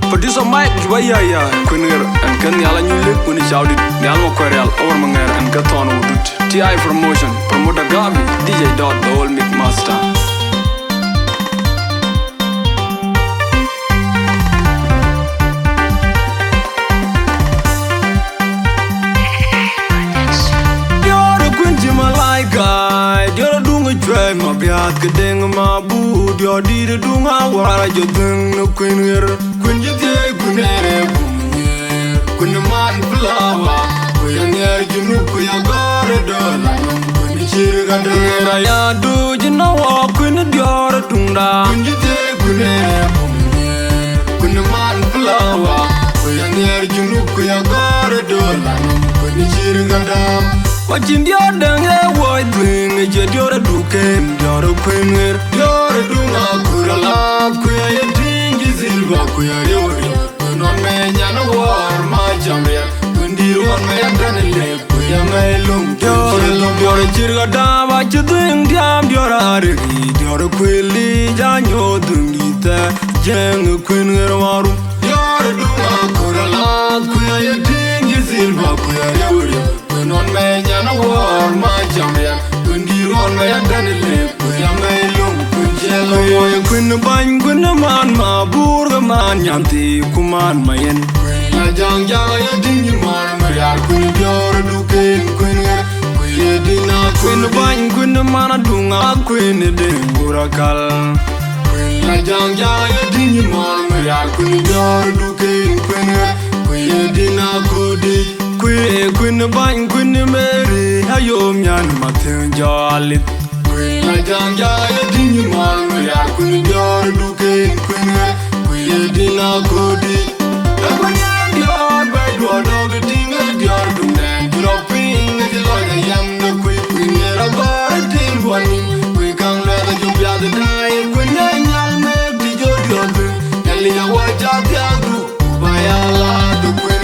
Producer Mike Jubaya ya Kunir and kan yala nyule kuni chawdi yalmo koreal over manger and katon udut TI promotion promoter Gavi DJ Dot the old mix master. Ma biat kedeng ma bu dio di de dunga wara jo deng no kunir kun jite kunere kunir kun man flawa kun yer junu ku ya gore do la kun chir gandera ya du jina wa kun dio tunda kun jite kunere kunir kun man flawa kun yer junu ku ya gore do la kun chir gandam Wajin dia dengue woi ding je diora dukem diora kwenger diora dunga kurala kuya tingi zilva kuya yori non me nyana war ma jamya kundir won me danele kuya me lum diora chirga dava chuding diam diora ri diora kweli janyo dungita jeng kwenger waru diora dunga kurala kuya tingi zilva kuya yori non me nyana war ma jamya kundir won me danele kuya me lum kunjelo yo kun ban kun man ma burga man nyanti kuman mayen la jang jang ya dingi man ma yar kun dior duken kun kuye dina kun ban kun man dunga kun de burakal la jang jang ya dingi man ma yar kun dior duken kun kuye dina kodi Queen bang queen Mary ayom yan matin jalit Queen la jang jaya dingi man ya queen dior duken queen dina kodi la queen dior by dog dinga dior dunen dropping the lord yam the queen era bar tin wani we kan la the jubya the dai queen nyal me di jodior yali ya waja tiagu bayala the queen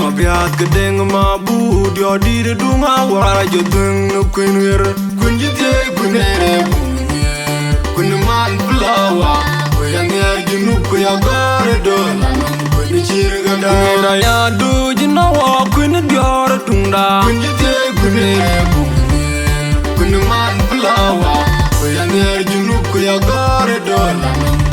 Ma biat kedeng ma bu dio di de dunga wara jo deng no kunir kun jite kunere kun man flawa kun yer junu ku ya gore do kun chir gandera ya du jina wa kun dio tunda kun jite kunere kun man flawa kun yer junu ku ya gore do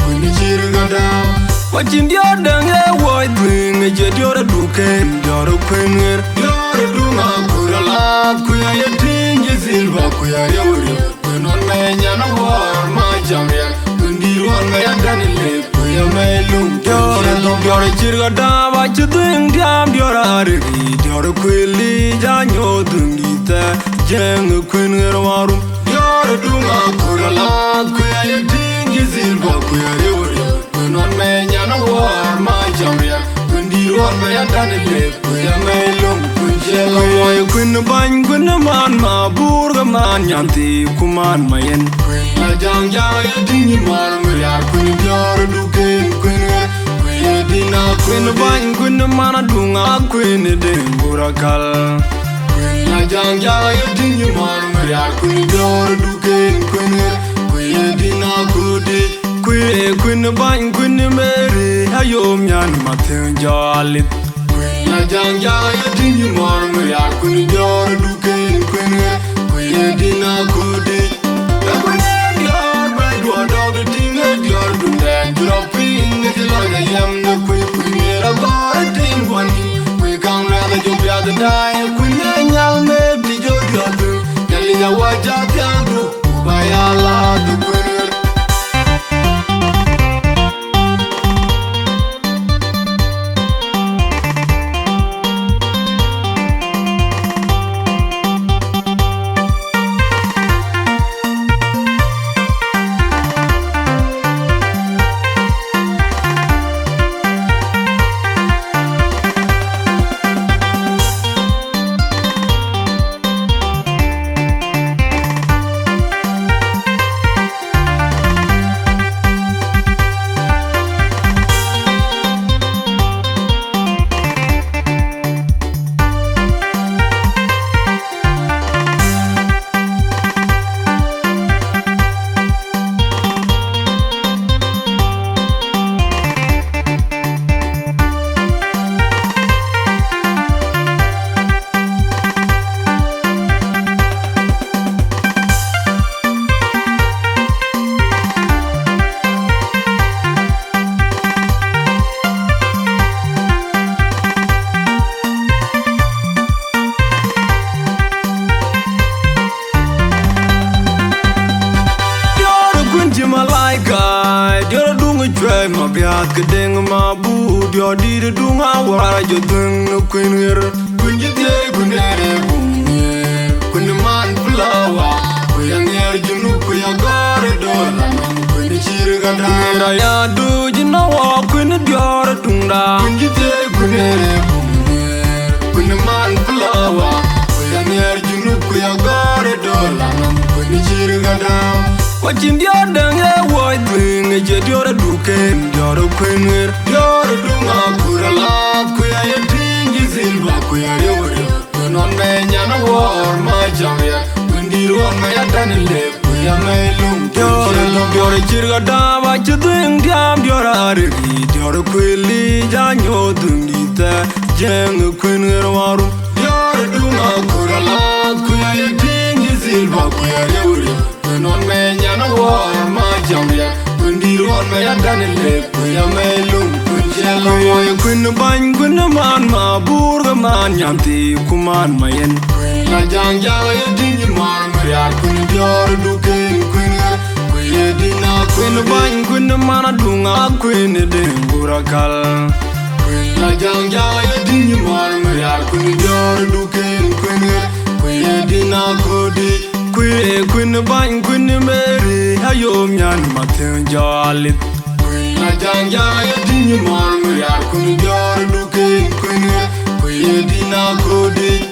kun chir gandam Wajin dia dengue woi ding je diora duken diora kwenger diora dunga kurala kuya tingi zilva kuya yori non me nyana war ma jamya kundir won me danele kuya me lum diora chirga dava chuding diam diora ri diora kweli janyo dungita jeng kwenger waru diora dunga kurala kuya tingi zilva kuya yori non me nyana war ma jamya kundir won me danele kuya me lum kunjelo yo kun ban kun man ma burga man nyanti kuman mayen la jang jang ya dingi man me ya kun dior duken kuye dina kun ban kun man dunga kun de burakal la jang jang ya dingi man me ya kun dior duken kuye dina kodi Queen bang queen Mary ayom yan matin jalit Queen la jang ya dingi mor me ya queen jor duken queen dina kudi da queen dior ba do dog dinga dior dunden dropping the lord yam the queen la bar ding one we kan la the job ya the die queen nyal me di jo dior yali ya waja tiangu ba ya la the queen ma biat kedeng ma bu dio di dunga wara jo dung no queener kun jite kunere kun man flower ku yang yer junu ku ya gore do kun chir ganda ya du jino wa kun dio dunda kun jite kunere kun man flower ku yang yer junu ku ya gore do kun chir ganda Wajin dior denge woi dwing je dior duken dior queener dior dunga kurala kuya yetingi silva kuya yore kunon me nyana war ma jamya kundir war me yadanile kuya me lum dior chirga dawa chudwing diam dior arigi dior kwili janyo dungita jeng queener waru dior dunga kurala kuya yetingi silva kuya yore non me nyana war ma jamya kundir war me yadanile kuya me lum kunjelo yo kun ban kun man ma burga man nyamti kuman mayen la jang jang yedingi mar ya kun dior duken kuya dina kun ban kun man dunga kun dengura kal la jang jang yedingi mar ya kun dior duken kuya dina kodi Queen bang queen Mary ayom yan matin jalit la jang ya dingi mor ya kun dior duken queen dina kodi